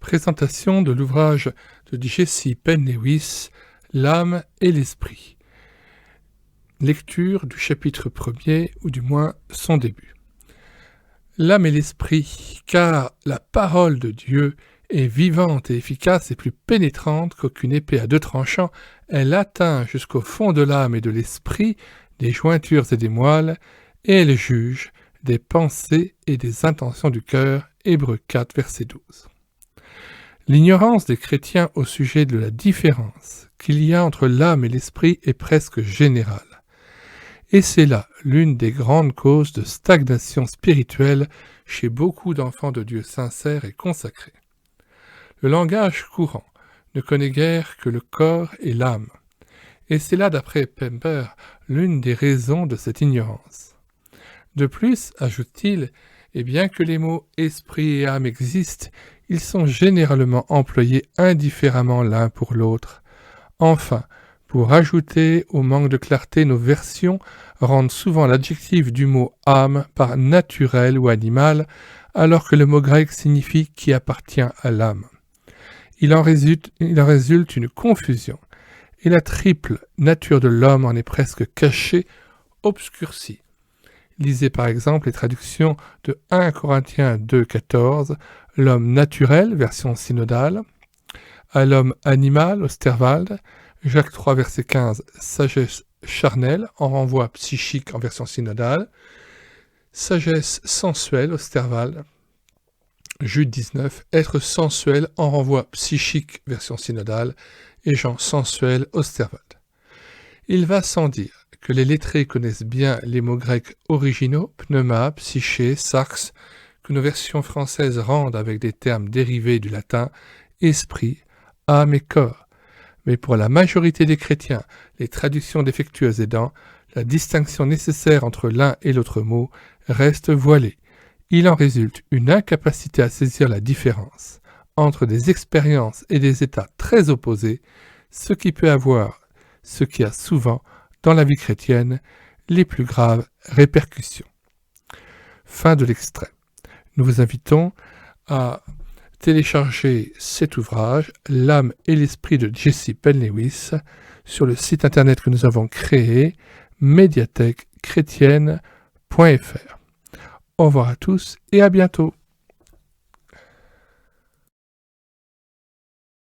Présentation de l'ouvrage de Jesse Penn-Lewis, L'âme et l'esprit. Lecture du chapitre 1er, ou du moins son début. L'âme et l'esprit, car la parole de Dieu est vivante et efficace et plus pénétrante qu'aucune épée à deux tranchants, elle atteint jusqu'au fond de l'âme et de l'esprit, des jointures et des moelles, et elle juge des pensées et des intentions du cœur. Hébreux 4, verset 12. L'ignorance des chrétiens au sujet de la différence qu'il y a entre l'âme et l'esprit est presque générale. Et c'est là l'une des grandes causes de stagnation spirituelle chez beaucoup d'enfants de Dieu sincères et consacrés. Le langage courant ne connaît guère que le corps et l'âme. Et c'est là, d'après Pember, l'une des raisons de cette ignorance. De plus, ajoute-t-il, et bien que les mots « esprit » et « âme » existent, ils sont généralement employés indifféremment l'un pour l'autre. Enfin, pour ajouter au manque de clarté, nos versions rendent souvent l'adjectif du mot « âme » par « naturel » ou « animal », alors que le mot grec signifie « qui appartient à l'âme ». Il en résulte une confusion, et la triple nature de l'homme en est presque cachée, obscurcie. Lisez par exemple les traductions de 1 Corinthiens 2, 14, l'homme naturel, version synodale, à l'homme animal, Osterwald, Jacques 3, verset 15, sagesse charnelle, en renvoi psychique en version synodale, sagesse sensuelle, Osterwald, Jude 19, être sensuel, en renvoi psychique, version synodale, et Jean sensuel, Osterwald. Il va sans dire que les lettrés connaissent bien les mots grecs originaux, pneuma, psyché, sarx, que nos versions françaises rendent avec des termes dérivés du latin, esprit, âme et corps. Mais pour la majorité des chrétiens, les traductions défectueuses aidant, la distinction nécessaire entre l'un et l'autre mot reste voilée. Il en résulte une incapacité à saisir la différence entre des expériences et des états très opposés, ce qui a souvent, dans la vie chrétienne, les plus graves répercussions. Fin de l'extrait. Nous vous invitons à télécharger cet ouvrage, L'âme et l'esprit de Jesse Penn-Lewis, sur le site internet que nous avons créé, médiathèquechrétienne.fr. Au revoir à tous et à bientôt.